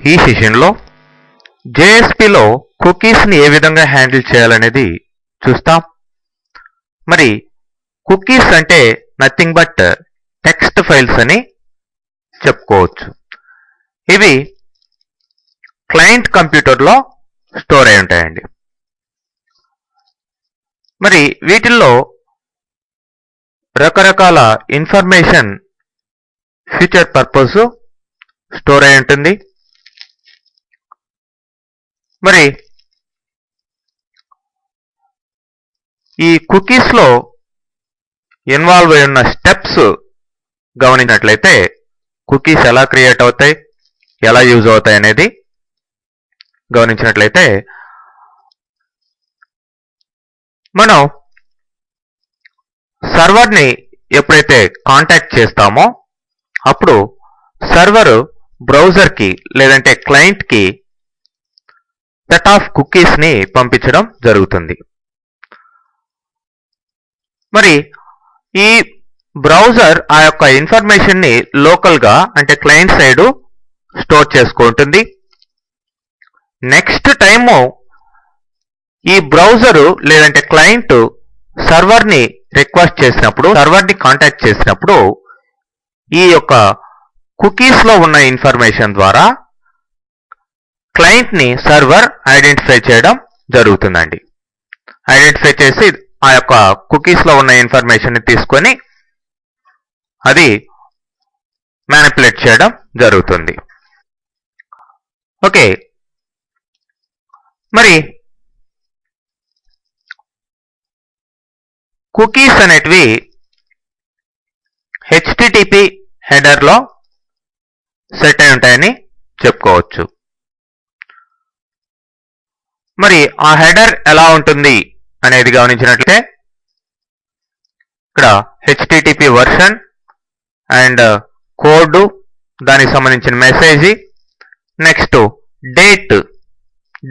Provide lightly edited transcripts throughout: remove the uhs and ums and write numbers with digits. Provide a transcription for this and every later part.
ఈ సెషన్లో JSPలో కుకీస్ని ఏ విధంగా హ్యాండిల్ చేయాలనేది చూస్తాం. మరి కుకీస్ అంటే నథింగ్ బట్ టెక్స్ట్ ఫైల్స్ అని చెప్పుకోవచ్చు. ఇవి క్లయింట్ కంప్యూటర్లో స్టోర్ అయి ఉంటాయండి. మరి వీటిల్లో రకరకాల ఇన్ఫర్మేషన్ ఫ్యూచర్ పర్పస్ స్టోర్ అయి ఉంటుంది. మరి ఈ కుకీస్లో ఇన్వాల్వ్ అయి ఉన్న స్టెప్స్ గమనించినట్లయితే కుకీస్ ఎలా క్రియేట్ అవుతాయి, ఎలా యూజ్ అవుతాయి అనేది గమనించినట్లయితే మనం సర్వర్ని ఎప్పుడైతే కాంటాక్ట్ చేస్తామో అప్పుడు సర్వర్ బ్రౌజర్కి లేదంటే క్లయింట్కి సెట్ ఆఫ్ కుకీస్ని పంపించడం జరుగుతుంది. మరి ఈ బ్రౌజర్ ఆ యొక్క ఇన్ఫర్మేషన్ని లోకల్గా అంటే క్లయింట్ సైడ్ స్టోర్ చేసుకుంటుంది. నెక్స్ట్ టైము ఈ బ్రౌజరు లేదంటే క్లయింట్ సర్వర్ని రిక్వెస్ట్ చేసినప్పుడు, సర్వర్ని కాంటాక్ట్ చేసినప్పుడు ఈ యొక్క కుకీస్లో ఉన్న ఇన్ఫర్మేషన్ ద్వారా క్లయింట్ని సర్వర్ ఐడెంటిఫై చేయడం జరుగుతుందండి. ఐడెంటిఫై చేసి ఆ యొక్క కుకీస్లో ఉన్న ఇన్ఫర్మేషన్ని తీసుకొని అది మ్యానిపులేట్ చేయడం జరుగుతుంది. ఓకే, మరి కుకీస్ అనేటివి HTTP హెడర్లో సెట్ అయి ఉంటాయని చెప్పుకోవచ్చు. మరి ఆ హెడర్ ఎలా ఉంటుంది అనేది గమనించినట్లయితే ఇక్కడ HTTP వర్షన్ అండ్ కోడ్, దానికి సంబంధించిన message, next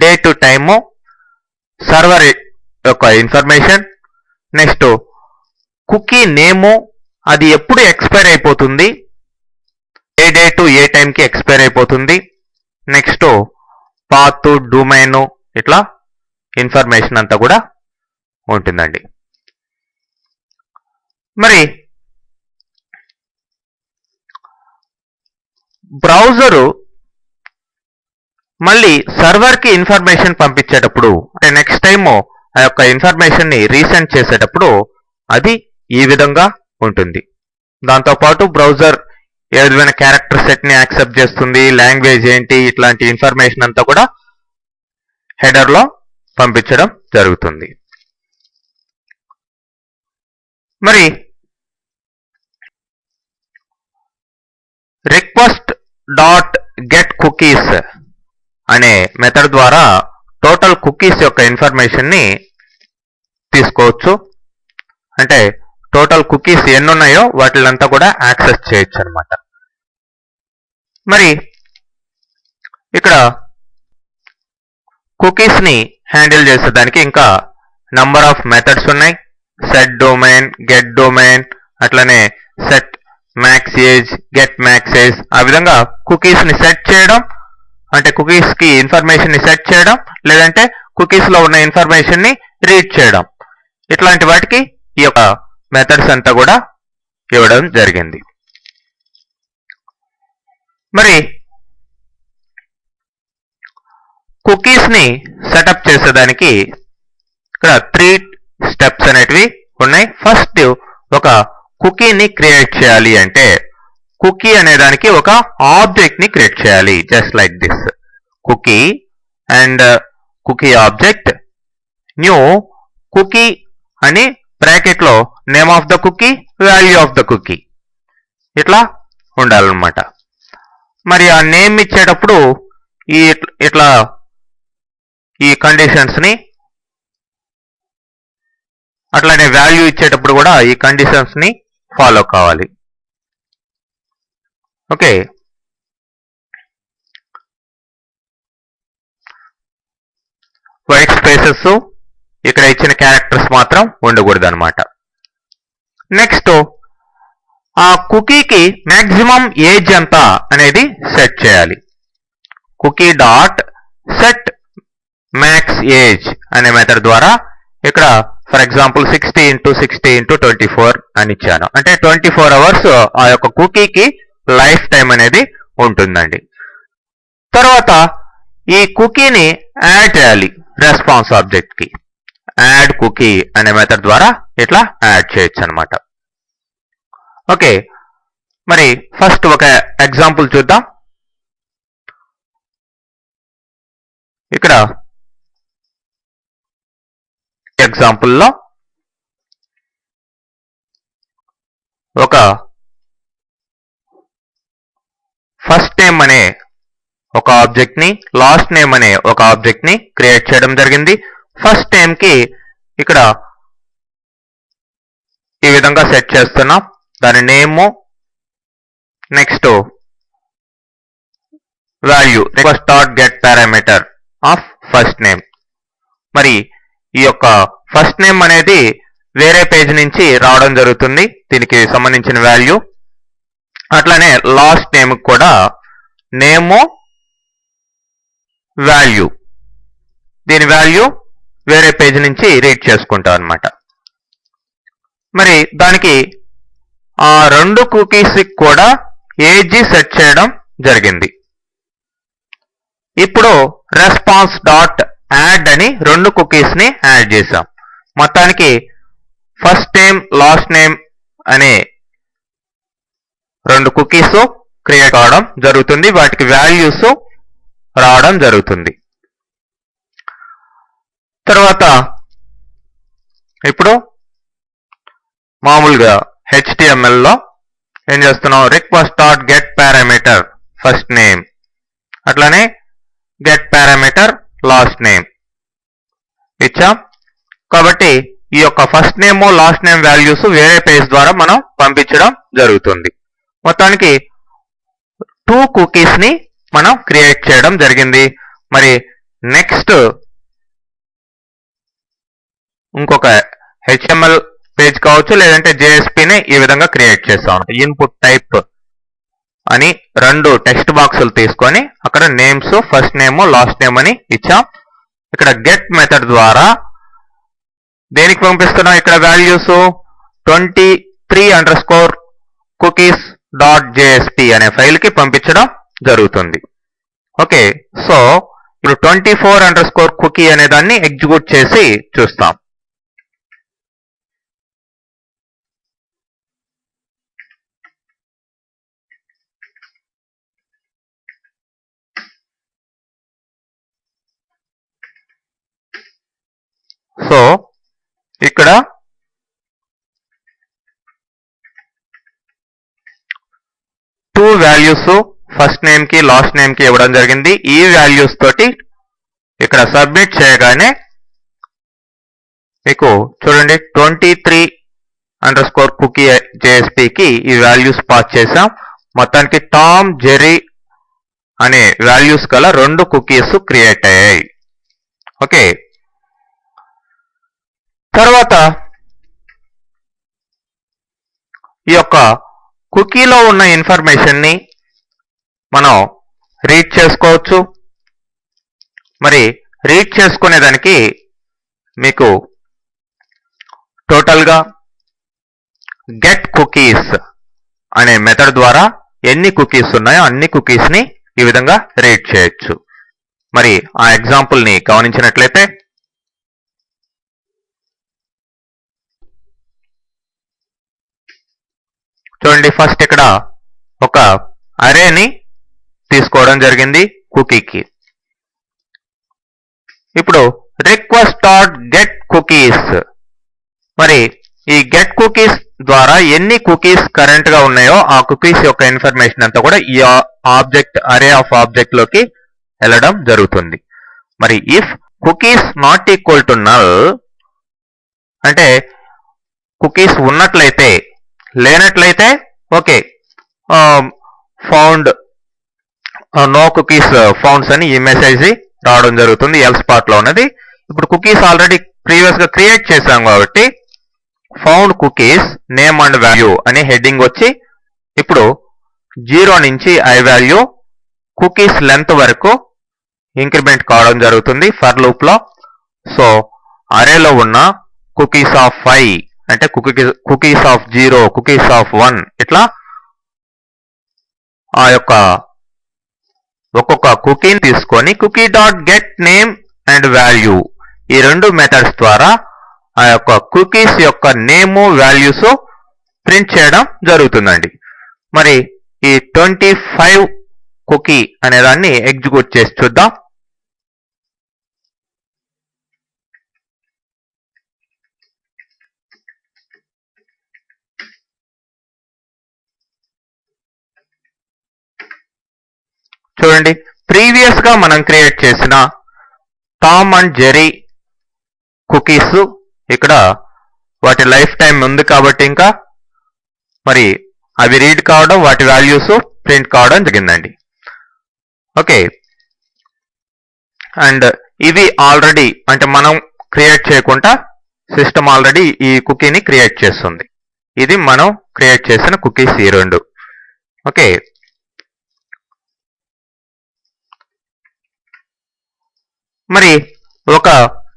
date time, server యొక్క ఇన్ఫర్మేషన్, నెక్స్ట్ కుకీ నేము, అది ఎప్పుడు ఎక్స్పైర్ అయిపోతుంది, ఏ డేటు ఏ టైంకి ఎక్స్పైర్ అయిపోతుంది, నెక్స్ట్ పాత్, డొమైన్, ఇట్లా ఇన్ఫర్మేషన్ అంతా కూడా ఉంటుందండి. మరి బ్రౌజరు మళ్ళీ సర్వర్కి ఇన్ఫర్మేషన్ పంపించేటప్పుడు అంటే నెక్స్ట్ టైము ఆ యొక్క ఇన్ఫర్మేషన్ని రీసెండ్ చేసేటప్పుడు అది ఈ విధంగా ఉంటుంది. దాంతోపాటు బ్రౌజర్ ఏ విధమైన క్యారెక్టర్ సెట్ని యాక్సెప్ట్ చేస్తుంది, లాంగ్వేజ్ ఏంటి, ఇట్లాంటి ఇన్ఫర్మేషన్ అంతా కూడా హెడర్లో పంపించడం జరుగుతుంది. మరి రిక్వెస్ట్ డాట్ గెట్ కుకీస్ అనే మెథడ్ ద్వారా టోటల్ కుకీస్ యొక్క ఇన్ఫర్మేషన్ని తీసుకోవచ్చు. అంటే టోటల్ కుకీస్ ఎన్ని ఉన్నాయో వాటిలంతా కూడా యాక్సెస్ చేయొచ్చు అనమాట. మరి ఇక్కడ కుకీస్ని హ్యాండిల్ చేసేదానికి ఇంకా నంబర్ ఆఫ్ మెథడ్స్ ఉన్నాయి. సెట్ డొమైన్, గెట్ డొమైన్, అట్లనే set max age, get max age, ఆ విధంగా కుకీస్ని సెట్ చేయడం అంటే కుకీస్కి ఇన్ఫర్మేషన్ని సెట్ చేయడం, లేదంటే కుకీస్లో ఉన్న ఇన్ఫర్మేషన్ని రీడ్ చేయడం, ఇట్లాంటి వాటికి ఈ యొక్క మెథడ్స్ అంతా కూడా ఇవ్వడం జరిగింది. మరి కుకీస్ని సెటప్ చేసేదానికి ఇక్కడ 3 స్టెప్స్ అనేటివి ఉన్నాయి. ఫస్ట్ ఒక కుకీని క్రియేట్ చేయాలి అంటే కుకీ అనే దానికి ఒక ఆబ్జెక్ట్ ని క్రియేట్ చేయాలి. Just like this, cookie and cookie object new cookie అని బ్రాకెట్ లో name of the cookie, value of the cookie ఇట్లా ఉండాలన్నమాట. మరి ఆ నేమ్ ఇచ్చేటప్పుడు ఇట్లా ఈ కండిషన్స్ ని, అట్లానే వాల్యూ ఇచ్చేటప్పుడు కూడా ఈ కండిషన్స్ ని ఫాలో కావాలి. ఓకే, వైట్ స్పేసెస్, ఇక్కడ ఇచ్చిన క్యారెక్టర్స్ మాత్రం ఉండకూడదు అనమాట. నెక్స్ట్ ఆ కుకీకి మ్యాక్సిమం ఏజ్ ఎంత అనేది సెట్ చేయాలి. Cookie dot set max age అనే మెథడ్ ద్వారా ఇక్కడ ఫర్ ఎగ్జాంపుల్ 60 × 60 × 24 అని ఇచ్చాను. అంటే 24 అవర్స్ ఆ యొక్క కుకీకి లైఫ్ టైం అనేది ఉంటుందండి. తర్వాత ఈ కుకీని యాడ్ చేయాలి రెస్పాన్స్ ఆబ్జెక్ట్ కి. యాడ్ కుకీ అనే మెథడ్ ద్వారా ఇట్లా యాడ్ చేయొచ్చు అనమాట. ఓకే, మరి ఫస్ట్ ఒక ఎగ్జాంపుల్ చూద్దాం. ఇక్కడ ఎగ్జాంపుల్లో ఒక ఫస్ట్ నేమ్ అనే ఒక ఆబ్జెక్ట్ ని, లాస్ట్ నేమ్ అనే ఒక ఆబ్జెక్ట్ ని క్రియేట్ చేయడం జరిగింది. ఫస్ట్ నేమ్ కి ఇక్కడ ఈ విధంగా సెట్ చేస్తున్నాం. దాని name, next value request dot get parameter of first name. మరి ఈ యొక్క ఫస్ట్ నేమ్ అనేది వేరే పేజ్ నుంచి రావడం జరుగుతుంది, దీనికి సంబంధించిన వాల్యూ. అట్లానే లాస్ట్ నేమ్ కూడా నేము, వాల్యూ, దీని వాల్యూ వేరే పేజ్ నుంచి రీడ్ చేసుకుంటాం అన్నమాట. మరి దానికి ఆ రెండు కుకీస్ కూడా ఏజ్ సెట్ చేయడం జరిగింది. ఇప్పుడు రెస్పాన్స్ డాట్ యాడ్ అని రెండు కుకీస్ ని యాడ్ చేసాం. మొత్తానికి ఫస్ట్ నేమ్, లాస్ట్ నేమ్ అనే రెండు కుకీస్ క్రియేట్ అవడం జరుగుతుంది, వాటికి వాల్యూస్ రావడం జరుగుతుంది. తర్వాత ఇప్పుడు మామూలుగా HTML లో ఏం చేస్తున్నాం, request dot get parameter first name, అట్లానే గెట్ పారామీటర్ లాస్ట్ నేమ్ ఇచ్చాం. కాబట్టి ఈ యొక్క first name, last name values వేరే పేజ్ ద్వారా మనం పంపించడం జరుగుతుంది. మొత్తానికి 2 కుకీస్ ని మనం క్రియేట్ చేయడం జరిగింది. మరి నెక్స్ట్ ఇంకొక HTML పేజ్ కావచ్చు, లేదంటే JSPని ఈ విధంగా క్రియేట్ చేస్తాం. ఇన్పుట్ టైప్ అని రెండు టెక్స్ట్ బాక్సులు తీసుకొని అక్కడ names, first name, last name అని ఇచ్చాం. ఇక్కడ గెట్ మెథడ్ ద్వారా దేనికి పంపిస్తున్నాం, ఇక్కడ వాల్యూస్ 23_cookies.jsp అనే ఫైల్ కి పంపించడం జరుగుతుంది. ఓకే, సో ఇప్పుడు 24_cookie అనే దాన్ని ఎగ్జిక్యూట్ చేసి చూస్తాం. సో ఇక్కడ టూ వాల్యూస్ ఫస్ట్ నేమ్ కి, లాస్ట్ నేమ్ కి ఇవ్వడం జరిగింది. ఈ వాల్యూస్ తోటి ఇక్కడ సబ్మిట్ చేయగానే మీకు చూడండి 23_cookie.jsp కి ఈ వాల్యూస్ పాస్ చేసాం. మొత్తానికి టామ్, జెర్రీ అనే వాల్యూస్ గల రెండు కుకీస్ క్రియేట్ అయ్యాయి. ఓకే, తర్వాత ఈ యొక్క కుకీలో ఉన్న ఇన్ఫర్మేషన్ ని మనం రీడ్ చేసుకోవచ్చు. మరి రీడ్ చేసుకునేదానికి మీకు టోటల్ గా గెట్ కుకీస్ అనే మెథడ్ ద్వారా ఎన్ని కుకీస్ ఉన్నాయో అన్ని కుకీస్ ని ఈ విధంగా రీడ్ చేయొచ్చు. మరి ఆ ఎగ్జాంపుల్ ని గమనించినట్లయితే చూడండి, ఫస్ట్ ఇక్కడ ఒక అరేని తీసుకోవడం జరిగింది కుకీకి. ఇప్పుడు రిక్వెస్ట్ డాట్ గెట్ కుకీస్, మరి ఈ గెట్ కుకీస్ ద్వారా ఎన్ని కుకీస్ కరెంట్ గా ఉన్నాయో ఆ కుకీస్ యొక్క ఇన్ఫర్మేషన్ అంతా కూడా ఈ ఆబ్జెక్ట్, అరే ఆఫ్ ఆబ్జెక్ట్ లోకి వెళ్ళడం జరుగుతుంది. మరి if cookies not equal to null అంటే కుకీస్ ఉన్నట్లయితే, లేనట్లయితే ఓకే ఫౌండ్ నో కుకీస్ ఫౌండ్స్ అని ఈ మెసేజ్ రావడం జరుగుతుంది ఎల్స్ పార్ట్ లో ఉన్నది. ఇప్పుడు కుకీస్ ఆల్రెడీ ప్రీవియస్ గా క్రియేట్ చేశాం కాబట్టి found cookies name and value అనే హెడ్డింగ్ వచ్చి ఇప్పుడు 0 నుంచి i వాల్యూ కుకీస్ లెంత్ వరకు ఇంక్రిమెంట్ కావడం జరుగుతుంది ఫర్ లూప్ లో. సో అరేలో ఉన్న కుకీస్ ఆఫ్ 5 అంటే కుకీస్ ఆఫ్ 0, కుకీస్ ఆఫ్ 1 ఇట్లా ఆ యొక్క ఒక్కొక్క కుకీని తీసుకొని cookie dot get name and value ఈ రెండు మెథడ్స్ ద్వారా ఆ యొక్క కుకీస్ యొక్క నేము వాల్యూస్ ప్రింట్ చేయడం జరుగుతుందండి. మరి ఈ 25 కుకీ అనే దాన్ని ఎగ్జిక్యూట్ చేసి చూద్దాం. చూడండి, ప్రీవియస్ గా మనం క్రియేట్ చేసిన టామ్ అండ్ జెర్రీ కుకీస్ ఇక్కడ వాటి లైఫ్ టైం ఉంది కాబట్టి ఇంకా మరి అవి రీడ్ కావడం, వాటి వాల్యూస్ ప్రింట్ కావడం జరిగిందండి. ఓకే, అండ్ ఇవి ఆల్రెడీ అంటే మనం క్రియేట్ చేయకుండా సిస్టమ్ ఆల్రెడీ ఈ కుకీని క్రియేట్ చేస్తుంది. ఇది మనం క్రియేట్ చేసిన కుకీస్ ఈ రెండు. ఓకే, మరి ఒక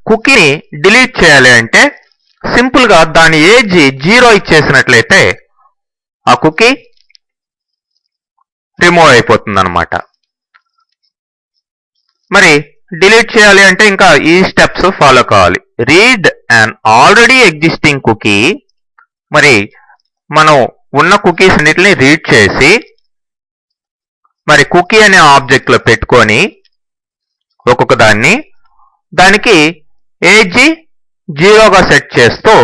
కుకీని డిలీట్ చేయాలి అంటే సింపుల్ గా దాని ఏజ్ 0 ఇచ్చేసినట్లయితే ఆ కుకీ రిమూవ్ అయిపోతుంది అన్నమాట. మరి డిలీట్ చేయాలి అంటే ఇంకా ఈ స్టెప్స్ ఫాలో కావాలి. రీడ్ అన్ ఆల్రెడీ ఎగ్జిస్టింగ్ కుకీ, మరి మనం ఉన్న కుకీస్ అన్నిటిని రీడ్ చేసి మరి కుకీ అనే ఆబ్జెక్ట్ లో పెట్టుకొని ఒక్కొక్క దానికి ఏజ్ 0గా సెట్ చేస్తూ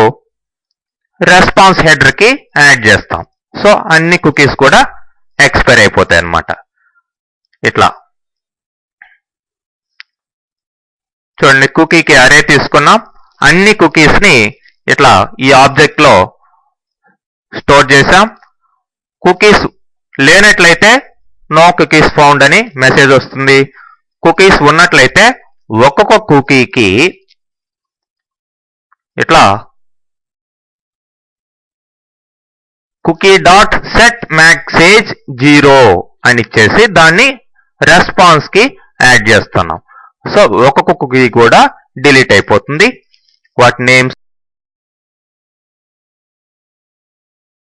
రెస్పాన్స్ హెడర్ కి యాడ్ చేస్తాం. సో అన్ని కుకీస్ కూడా ఎక్స్పైర్ అయిపోతాయి అన్నమాట. ఇట్లా చూడండి, కుకీకి అరే తీసుకున్నాం, అన్ని కుకీస్ ని ఇట్లా ఈ ఆబ్జెక్ట్ లో స్టోర్ చేసాం. కుకీస్ లేనట్లయితే నో కుకీస్ ఫౌండ్ అని మెసేజ్ వస్తుంది. కుకీస్ ఉన్నట్లయితే ఒక్కొక్క కుకీకి ఇట్లా cookie dot set max age 0 అని ఇచ్చేసి దాన్ని రెస్పాన్స్ కి యాడ్ చేస్తున్నాం. సో ఒక్కొక్క కుకీ కూడా డిలీట్ అయిపోతుంది. వాటి నేమ్స్